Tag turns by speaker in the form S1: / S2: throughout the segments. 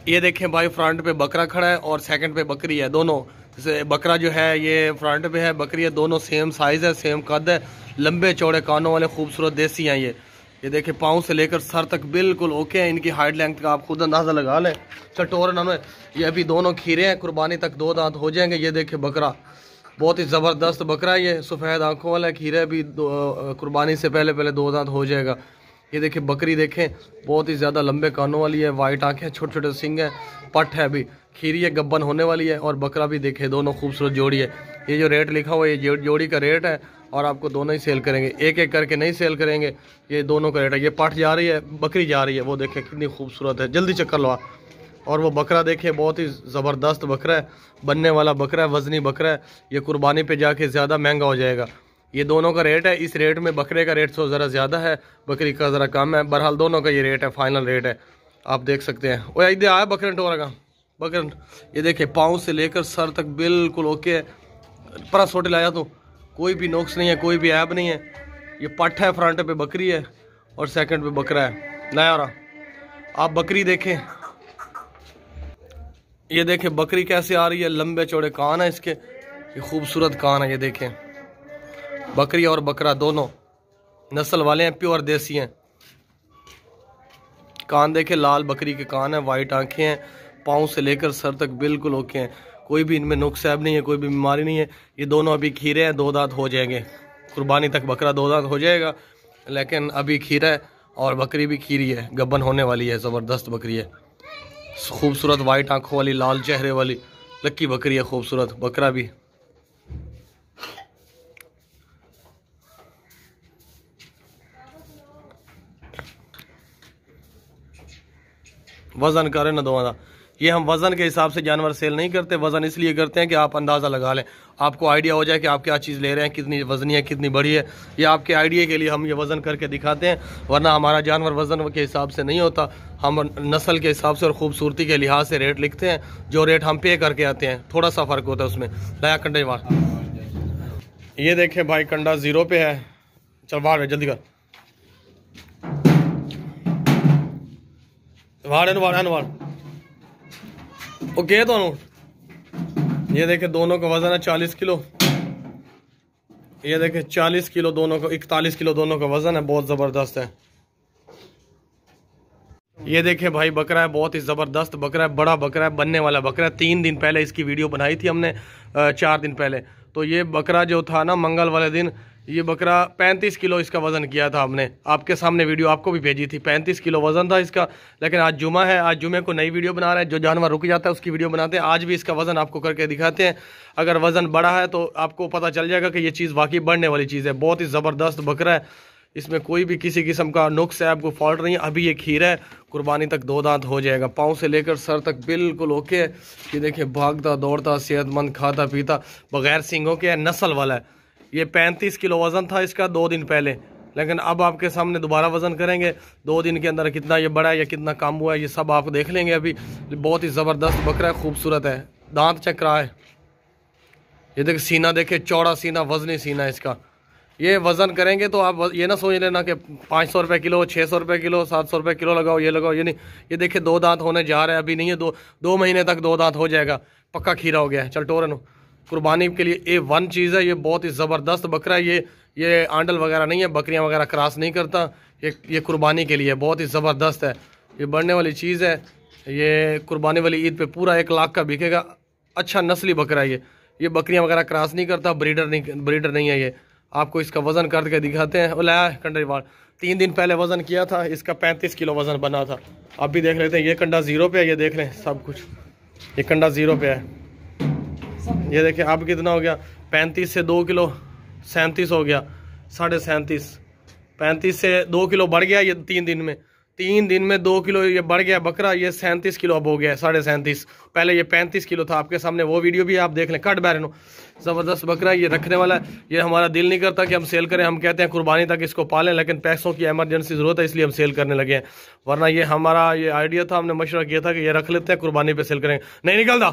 S1: ये देखें भाई, फ्रंट पे बकरा खड़ा है और सेकंड पे बकरी है। दोनों बकरा जो है ये फ्रंट पे है, बकरी है, दोनों सेम साइज़ है, सेम कद है, लंबे चौड़े कानों वाले खूबसूरत देसी हैं ये देखें, पाँव से लेकर सर तक बिल्कुल ओके है। इनकी हाइट लेंथ का आप खुद अंदाज़ा लगा लें। चटोर इन्होंने, ये अभी दोनों खीरे हैं, कुर्बानी तक 2 दांत हो जाएंगे। ये देखें बकरा बहुत ही ज़बरदस्त बकरा है, ये सफ़ेद आंखों वाला है, खीरे भी कुर्बानी से पहले 2 दांत हो जाएगा। ये देखें बकरी, देखें बहुत ही ज़्यादा लंबे कानों वाली है, वाइट आंखें, छोटे छोटे सिंग है, पट है, अभी खीरी है, गब्बन होने वाली है। और बकरा भी देखें, दोनों खूबसूरत जोड़ी है। ये जो रेट लिखा हुआ है ये जोड़ी का रेट है और आपको दोनों ही सेल करेंगे, एक एक करके नहीं सेल करेंगे, ये दोनों का रेट है। ये पट जा रही है, बकरी जा रही है, वो देखें कितनी खूबसूरत है, जल्दी चक्कर लगा। और वो बकरा देखें बहुत ही ज़बरदस्त बकरा है, बनने वाला बकरा है, वज़नी बकरा है, ये कुर्बानी पे जाके ज़्यादा महंगा हो जाएगा। ये दोनों का रेट है, इस रेट में बकरे का रेट तो ज़रा ज़्यादा है, बकरी का ज़रा कम है। बहरहाल दोनों का ये रेट है, फाइनल रेट है, आप देख सकते हैं। वो इधर आया बकरे टोरा का बकरन, ये देखें पाँव से लेकर सर तक बिल्कुल ओके है। पर सोटे लाया तो कोई भी नुक्स नहीं है, कोई भी ऐब नहीं है। ये पट है, फ्रंट पे बकरी है और सेकंड पे बकरा है नया। और आप बकरी देखें, ये देखें बकरी कैसे आ रही है, लंबे चौड़े कान है इसके, ये खूबसूरत कान है। ये देखें बकरी और बकरा दोनों नस्ल वाले हैं, प्योर देसी हैं। कान देखें, लाल बकरी के कान है, वाइट आंखें हैं, पाँव से लेकर सर तक बिल्कुल ओके हैं, कोई भी इनमें नुक्स ऐब नहीं है, कोई भी बीमारी नहीं है। ये दोनों अभी खीरे हैं, 2 दांत हो जाएंगे, कुर्बानी तक बकरा 2 दांत हो जाएगा, लेकिन अभी खीरा है और बकरी भी खीरी है, गब्बन होने वाली है, ज़बरदस्त बकरी है, खूबसूरत वाइट आंखों वाली, लाल चेहरे वाली लक्की बकरी है, खूबसूरत बकरा भी। वज़न करें ना दोनों का, ये हम वज़न के हिसाब से जानवर सेल नहीं करते, वज़न इसलिए करते हैं कि आप अंदाज़ा लगा लें, आपको आइडिया हो जाए कि आप क्या चीज़ ले रहे हैं, कितनी वज़नी है, कितनी बड़ी है। ये आपके आइडिया के लिए हम ये वज़न करके दिखाते हैं, वरना हमारा जानवर वज़न के हिसाब से नहीं होता, हम नस्ल के हिसाब से और ख़ूबसूरती के लिहाज से रेट लिखते हैं, जो रेट हम पे करके आते हैं, थोड़ा सा फ़र्क होता है उसमें। नया कंडे वार, ये देखें भाई कंडा 0 पे है, चल वार जल्दी कर, वार ओके दोनों। ये देखें दोनों का वजन है 40 किलो, ये देखें 40 किलो दोनों का, 41 किलो दोनों का वजन है, बहुत ज़बरदस्त है। ये देखें भाई बकरा है, बहुत ही ज़बरदस्त बकरा है, बड़ा बकरा है, बनने वाला बकरा है। 3 दिन पहले इसकी वीडियो बनाई थी हमने, 4 दिन पहले। तो ये बकरा जो था ना, मंगल वाले दिन ये बकरा 35 किलो इसका वज़न किया था हमने, आपके सामने वीडियो आपको भी भेजी थी, 35 किलो वज़न था इसका। लेकिन आज जुमा है, आज जुमे को नई वीडियो बना रहे हैं, जो जानवर रुक जाता है उसकी वीडियो बनाते हैं। आज भी इसका वज़न आपको करके दिखाते हैं, अगर वज़न बड़ा है तो आपको पता चल जाएगा कि ये चीज़ वाकई बढ़ने वाली चीज़ है। बहुत ही ज़बरदस्त बकरा है, इसमें कोई भी किसी किस्म का नुक्स है, आपको फॉल्ट नहीं है। अभी ये खीरा है, कुर्बानी तक 2 दांत हो जाएगा, पाँव से लेकर सर तक बिल्कुल ओके है। ये देखिए भागता दौड़ता, सेहतमंद, खाता पीता, बगैर सींगों के है, नस्ल वाला है। ये 35 किलो वज़न था इसका 2 दिन पहले, लेकिन अब आपके सामने दोबारा वज़न करेंगे 2 दिन के अंदर, कितना ये बड़ा है या कितना कम हुआ है ये सब आप देख लेंगे। अभी बहुत ही ज़बरदस्त बकरा है, खूबसूरत है, दांत चेक रहा है। ये देख सीना देखे, चौड़ा सीना, वज़नी सीना इसका। ये वज़न करेंगे तो आप ये ना सोच लेना कि 500 रुपये किलो, 600 रुपये किलो, 700 रुपये किलो लगाओ, ये लगाओ, ये नहीं। ये देखिए 2 दांत होने जा रहे हैं, अभी नहीं है, 2 महीने तक 2 दांत हो जाएगा, पक्का खीरा हो गया है। चल टोरन कुर्बानी के लिए A1 चीज़ है, ये बहुत ही ज़बरदस्त बकरा है। ये आंडल वगैरह नहीं है, बकरियां वगैरह क्रॉस नहीं करता, ये कुर्बानी के लिए बहुत ही ज़बरदस्त है, ये बढ़ने वाली चीज़ है। ये कुर्बानी वाली ईद पे पूरा 1 लाख का बिकेगा, अच्छा नस्ली बकरा है ये बकरियां वगैरह क्रॉस नहीं करता, ब्रीडर नहीं है ये। आपको इसका वज़न करके दिखाते हैं। और लाया कंडे वार 3 दिन पहले वज़न किया था इसका, 35 किलो वज़न बना था। अब भी देख लेते हैं, ये कंडा 0 पे है, ये देख लें सब कुछ, ये कंडा 0 पे है। ये देखें अब कितना हो गया, 35 से 2 किलो 37 हो गया, 37.5, 35 से 2 किलो बढ़ गया ये 3 दिन में, 3 दिन में 2 किलो ये बढ़ गया बकरा। ये 37 किलो अब हो गया, 37.5, पहले ये 35 किलो था, आपके सामने वो वीडियो भी आप देख लें। कट बैरनो ज़बरदस्त बकरा, ये रखने वाला है। ये हमारा दिल नहीं करता कि हम सेल करें, हम कहते हैं कुर्बानी तक इसको पालें, लेकिन पैसों की एमरजेंसी ज़रूरत है, इसलिए हम सेल करने लगे हैं। वरना ये हमारा ये आइडिया था, हमने मशवरा किया था कि ये रख लेते हैं, कुर्बानी पर सेल करेंगे। नहीं निकलता,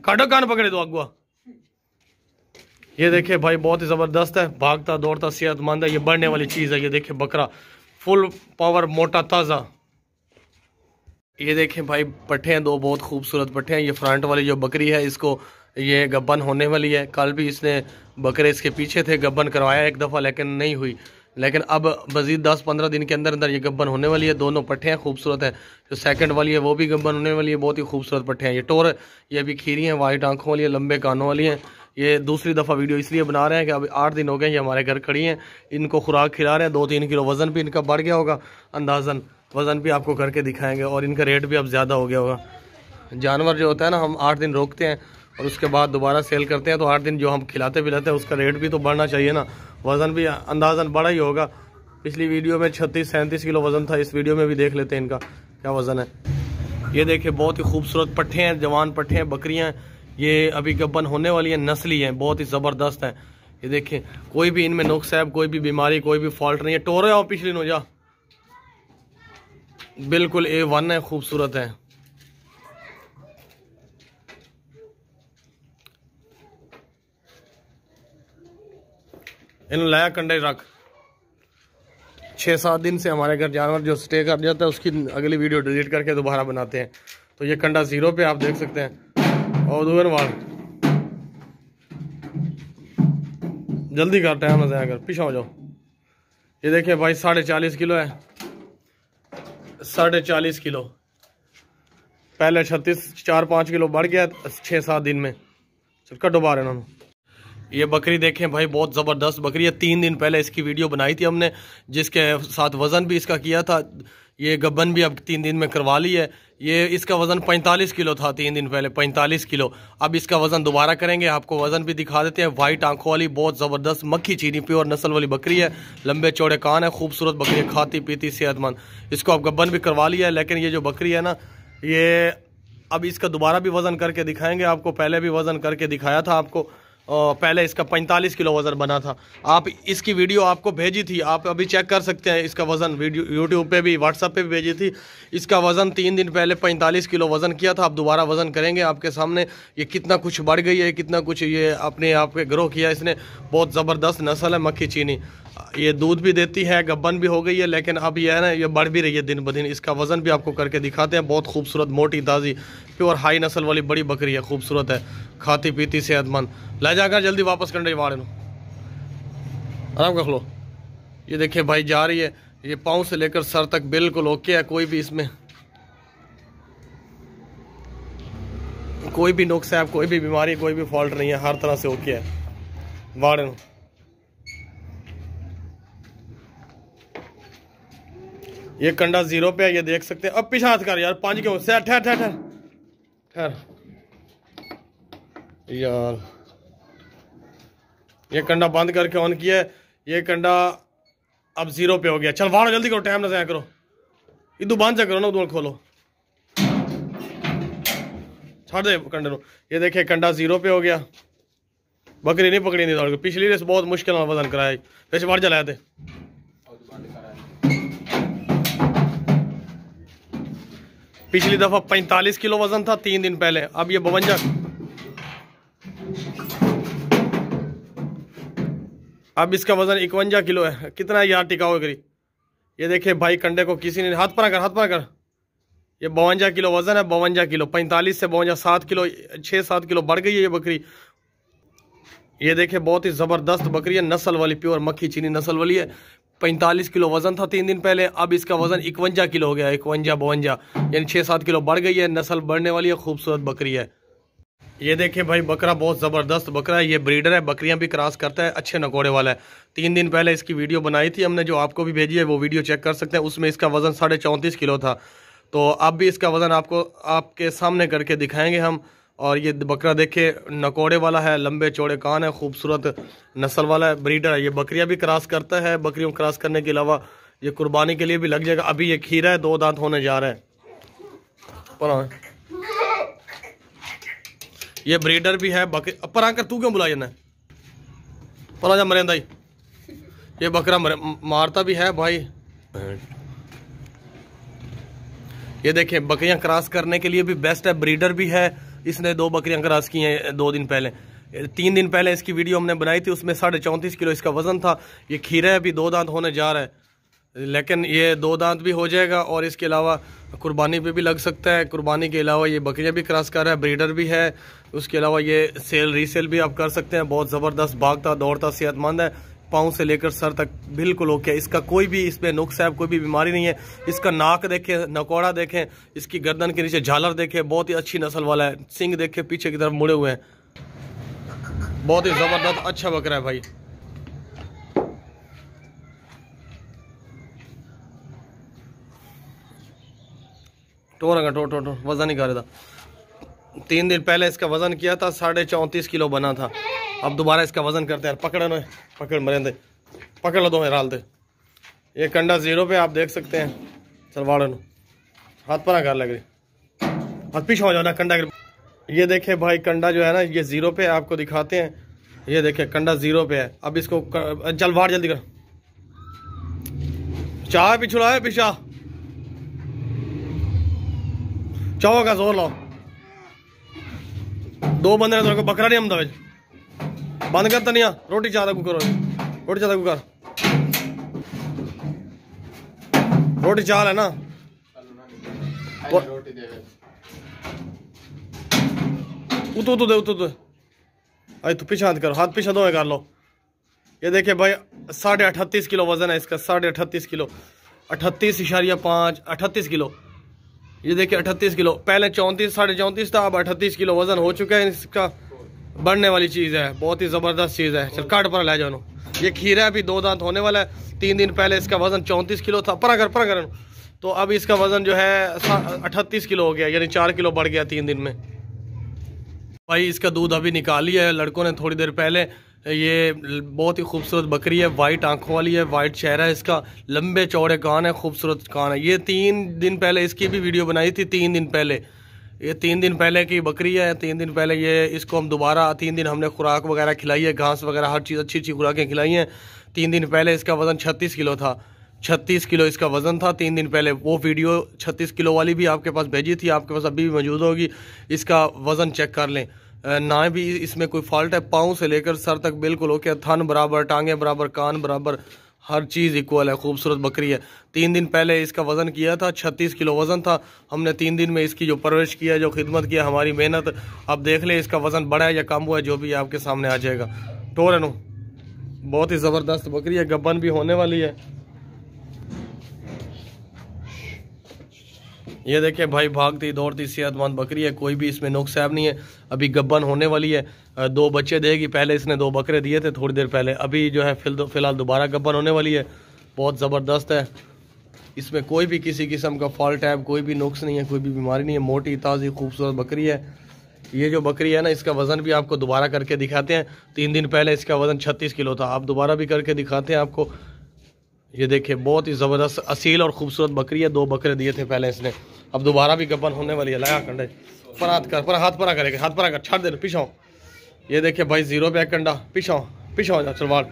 S1: काटो कान पकड़े दो अगुआ। ये देखिए भाई बहुत ही ज़बरदस्त है, भागता दौड़ता, सेहतमंद है, ये बढ़ने वाली चीज़ है। ये देखिए बकरा फुल पावर, मोटा ताज़ा। ये देखें भाई पट्ठे हैं, दो बहुत खूबसूरत पट्ठे हैं। ये फ्रंट वाली जो बकरी है इसको ये गब्बन होने वाली है। कल भी इसने बकरे इसके पीछे थे, गब्बन करवाया एक दफ़ा लेकिन नहीं हुई, लेकिन अब मज़ीद 10-15 दिन के अंदर अंदर ये गब्बन होने वाली है। दोनों पट्ठे हैं खूबसूरत है। जो सेकंड वाली है वो भी गब्बन होने वाली है। बहुत ही खूबसूरत पट्ठे हैं। ये टोर ये अभी खीरी हैं, वाइट आंखों वाली है, लंबे कानों वाली हैं। ये दूसरी दफ़ा वीडियो इसलिए बना रहे हैं कि अभी 8 दिन हो गए ये हमारे घर खड़ी हैं। इनको खुराक खिला रहे हैं। 2-3 किलो वज़न भी इनका बढ़ गया होगा अंदाज़न। वज़न भी आपको करके दिखाएंगे और इनका रेट भी अब ज़्यादा हो गया होगा। जानवर जो होता है ना, हम 8 दिन रोकते हैं और उसके बाद दोबारा सेल करते हैं, तो 8 दिन जो हम खिलाते पिलाते हैं उसका रेट भी तो बढ़ना चाहिए ना। वज़न भी अंदाज़न बड़ा ही होगा। पिछली वीडियो में 36-37 किलो वज़न था। इस वीडियो में भी देख लेते हैं इनका क्या वज़न है। ये देखिए बहुत ही खूबसूरत पट्ठे हैं, जवान पट्ठे हैं, बकरियाँ। ये अभी गब्बन होने वाली हैं, नस्ली हैं, बहुत ही ज़बरदस्त हैं। ये देखें कोई भी इनमें नुक्स है, कोई भी बीमारी, कोई भी फॉल्ट नहीं है। टोरे आओ पिछली नो जा, बिल्कुल A1 है, खूबसूरत है। इन लाया कंडे रख। 6-7 दिन से हमारे घर जानवर जो स्टे कर जाता है उसकी अगली वीडियो डिलीट करके दोबारा बनाते हैं। तो ये कंडा 0 पे आप देख सकते हैं। और दूर वाल जल्दी कर, टाइम मजा कर, पीछे हो जाओ। ये देखिए भाई 40.5 किलो है, 40.5 किलो। पहले 36, 4-5 किलो बढ़ गया 6-7 दिन में। चल कटो बाहर इन्होंने। ये बकरी देखें भाई बहुत ज़बरदस्त बकरी है। 3 दिन पहले इसकी वीडियो बनाई थी हमने, जिसके साथ वज़न भी इसका किया था। ये गब्बन भी अब 3 दिन में करवा ली है। ये इसका वज़न 45 किलो था 3 दिन पहले, 45 किलो। अब इसका वज़न दोबारा करेंगे, आपको वज़न भी दिखा देते हैं। वाइट आंखों वाली बहुत ज़बरदस्त मक्खी चीनी प्योर नस्ल वाली बकरी है। लंबे चौड़े कान है, खूबसूरत बकरी है, खाती पीती सेहतमंद। इसको अब गब्बन भी करवा लिया है। लेकिन ये जो बकरी है ना, ये अब इसका दोबारा भी वज़न करके दिखाएंगे आपको। पहले भी वज़न करके दिखाया था आपको। पहले इसका 45 किलो वज़न बना था। आप इसकी वीडियो आपको भेजी थी, आप अभी चेक कर सकते हैं। इसका वज़न वीडियो यूट्यूब पे भी, व्हाट्सएप पे भी भेजी थी। इसका वज़न 3 दिन पहले 45 किलो वज़न किया था। अब दोबारा वज़न करेंगे आपके सामने। ये कितना कुछ बढ़ गई है, कितना कुछ ये अपने आप के ग्रो किया इसने। बहुत ज़बरदस्त नस्ल है मक्खी चीनी। ये दूध भी देती है, गब्बन भी हो गई है, लेकिन अब ये है ना, ये बढ़ भी रही है दिन ब दिन। इसका वज़न भी आपको करके दिखाते हैं। बहुत खूबसूरत मोटी ताज़ी प्योर हाई नस्ल वाली बड़ी बकरी है, खूबसूरत है, खाती पीती सेहतमंद। ले जाकर जल्दी वापस कंडे वाड़े नो, आराम कर लो। ये देखिए भाई जा रही है। ये पाँव से लेकर सर तक बिल्कुल ओके है। कोई भी इसमें कोई भी नुक्स है, कोई भी बीमारी, कोई भी फॉल्ट नहीं है, हर तरह से ओके है। वाड़े नो। ये कंडा 0 पे है, ये देख सकते हैं। अब पीछे हाथ कर यार, 5 क्यों से ठहर ठहर ठहर ठहर यार। ये कंडा बंद करके ऑन किया है। ये कंडा अब 0 पे हो गया। चल वाड़ो जल्दी करो, टाइम ना ज़ाया करो। इधू बंद करो ना, उधर खोलो, छाड़ दे कंडे नो। ये देखिए कंडा 0 पे हो गया। बकरी नहीं पकड़ी नहीं दौड़ के। पिछली रेस बहुत मुश्किल वजन कराया, वैसे बढ़ चलाए थे। पिछली दफा 45 किलो वजन था 3 दिन पहले, अब ये 52। अब इसका वजन 51 किलो है। कितना है यार टिकाऊ करी। ये देखिए भाई कंडे को किसी ने हाथ पर कर, हाथ पर कर। ये 52 किलो वजन है, 52 किलो। 45 से 52 7 किलो, 6-7 किलो बढ़ गई है ये बकरी। ये देखिए बहुत ही ज़बरदस्त बकरी है, नस्ल वाली प्योर मक्खी चीनी नस्ल वाली है। 45 किलो वजन था 3 दिन पहले, अब इसका वजन 51 किलो हो गया। 51-52 यानी 6-7 किलो बढ़ गई है। नस्ल बढ़ने वाली है, खूबसूरत बकरी है। ये देखिए भाई बकरा बहुत ज़बरदस्त बकरा है। ये ब्रीडर है, बकरियां भी क्रॉस करता है, अच्छे नकोड़े वाला है। 3 दिन पहले इसकी वीडियो बनाई थी हमने, जो आपको भी भेजी है, वो वीडियो चेक कर सकते हैं। उसमें इसका वजन 34.5 किलो था। तो अब भी इसका वजन आपको आपके सामने करके दिखाएंगे हम। और ये बकरा देखे नकोड़े वाला है, लंबे चौड़े कान है, खूबसूरत नस्ल वाला है, ब्रीडर है। ये बकरियां भी क्रॉस करता है। बकरियों क्रॉस करने के अलावा ये कुर्बानी के लिए भी लग जाएगा। अभी ये खीरा है, 2 दांत होने जा रहा है। ये ब्रीडर भी है बकरी। पर आकर तू क्यों बुला जाना, पर आजा मरेंदा ही। ये बकरा मारता भी है भाई। ये देखें बकरियां क्रॉस करने के लिए भी बेस्ट है, ब्रीडर भी है। इसने 2 बकरियां क्रॉस की हैं 2 दिन पहले। 3 दिन पहले इसकी वीडियो हमने बनाई थी, उसमें 34.5 किलो इसका वजन था। ये खीरा है, अभी 2 दांत होने जा रहा है। लेकिन ये 2 दांत भी हो जाएगा और इसके अलावा कुर्बानी पे भी लग सकता है। कुर्बानी के अलावा ये बकरियां भी क्रॉस कर रहा है, ब्रीडर भी है। उसके अलावा ये सेल रीसेल भी आप कर सकते हैं। बहुत ज़बरदस्त भागता दौड़ता सेहतमंद है, पाँव से लेकर सर तक बिल्कुल ओके। इसका कोई भी इसमें नुक्स है, कोई भी बीमारी नहीं है। इसका नाक देखें, नकौड़ा देखें, इसकी गर्दन के नीचे झालर देखें, बहुत ही अच्छी नस्ल वाला है। सिंग देखें पीछे की तरफ मुड़े हुए हैं, बहुत ही ज़बरदस्त अच्छा बकरा है भाई। टोरेगा टो वजन नहीं कर रहा था। 3 दिन पहले इसका वजन किया था, 34.5 किलो बना था। अब दोबारा इसका वजन करते हैं। पकड़ नो, पकड़ मरे दे, पकड़ लो, दो डाल दे। ये कंडा 0 पे आप देख सकते हैं। चलवाड़ो नो, हाथ पर कर लग रही, हाथ पीछे हो जाओ ना कंडा। ये देखे भाई कंडा जो है ना, ये 0 पे आपको दिखाते हैं। ये देखे कंडा 0 पे है। अब इसको चल वाड़ जल्दी कर, चाय पिछड़ा है पिछा चाहो का जोर लाओ। 2 बंदे ने तेरे को बकरा नहीं हमदा बंद कर तनिया। रोटी चाहता कुकर, रोटी चाहता कुकर, रोटी चाल है ना। उतू दे, उतू दे। अरे तू पीछे हाथ करो, हाथ पीछे दो कर लो। ये देखिए भाई 38.5 किलो वजन है इसका, 38.5 किलो, 38.5, 38 किलो। ये देखिए 38 किलो, पहले 34 34.5 था, अब 38 किलो वजन हो चुका है इसका। बढ़ने वाली चीज़ है, बहुत ही ज़बरदस्त चीज़ है। चल काट पर ले जाओ। ये खीरा है, अभी 2 दांत होने वाला है। 3 दिन पहले इसका वजन 34 किलो था, पर अगर तो अब इसका वजन जो है 38 किलो हो गया, यानी 4 किलो बढ़ गया 3 दिन में। भाई इसका दूध अभी निकाल लिया है लड़कों ने थोड़ी देर पहले। ये बहुत ही खूबसूरत बकरी है, वाइट आंखों वाली है, वाइट चेहरा है इसका, लंबे चौड़े कान है, खूबसूरत कान है। ये 3 दिन पहले इसकी भी वीडियो बनाई थी, 3 दिन पहले। ये 3 दिन पहले की बकरी है। 3 दिन पहले ये इसको हम दोबारा 3 दिन हमने खुराक वगैरह खिलाई है, घास वगैरह हर चीज़ अच्छी खुराकें खिलाई हैं। 3 दिन पहले इसका वज़न 36 किलो था, 36 किलो इसका वज़न था 3 दिन पहले। वो वीडियो 36 किलो वाली भी आपके पास भेजी थी, आपके पास अभी भी मौजूद होगी। इसका वज़न चेक कर लें, ना भी इसमें कोई फॉल्ट है। पाँव से लेकर सर तक बिल्कुल ओके, थन बराबर, टांगे बराबर, कान बराबर, हर चीज़ इक्वल है। खूबसूरत बकरी है। 3 दिन पहले इसका वज़न किया था, 36 किलो वज़न था। हमने 3 दिन में इसकी जो परवरिश किया, जो खिदमत किया, हमारी मेहनत, अब देख लें इसका वज़न बढ़ा है या कम हुआ है, जो भी आपके सामने आ जाएगा। टोर नो, बहुत ही ज़बरदस्त बकरी है, गब्बन भी होने वाली है। ये देखिए भाई भागती दौड़ती सेहतमंद बकरी है, कोई भी इसमें नुक्स नहीं है। अभी गब्बन होने वाली है, 2 बच्चे देगी। पहले इसने 2 बकरे दिए थे थोड़ी देर पहले, अभी जो है फिलहाल दोबारा गब्बन होने वाली है। बहुत ज़बरदस्त है, इसमें कोई भी किसी किस्म का फॉल्ट है, कोई भी नुक्स नहीं है, कोई भी बीमारी नहीं है। मोटी ताज़ी खूबसूरत बकरी है। ये जो बकरी है ना, इसका वज़न भी आपको दोबारा करके दिखाते हैं। 3 दिन पहले इसका वज़न 36 किलो था, अब दोबारा भी करके दिखाते हैं आपको। ये देखिए बहुत ही ज़बरदस्त असील और खूबसूरत बकरी है। 2 बकरे दिए थे पहले इसने, अब दोबारा भी गब्बन होने वाली है। लगा कंडे पर हाथ कर, पर हाथ परा करेगा, हाथ परा कर, छाड़ दे पीछा। ये देखिए भाई 0 पे है कंडा, पीछा हो जा चलवाड़।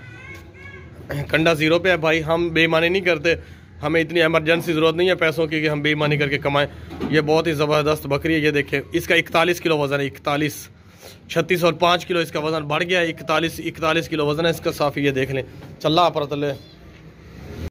S1: कंडा 0 पे है भाई। हम बेईमानी नहीं करते, हमें इतनी इमरजेंसी ज़रूरत नहीं है पैसों की कि हम बेईमानी करके कमाएं। ये बहुत ही ज़बरदस्त बकरी है। ये देखिए इसका 41 किलो वज़न है, 41, 36 और 5 किलो इसका वज़न बढ़ गया है। 41 किलो वज़न है इसका साफ़ी। ये देख लें, चल्ला पर तले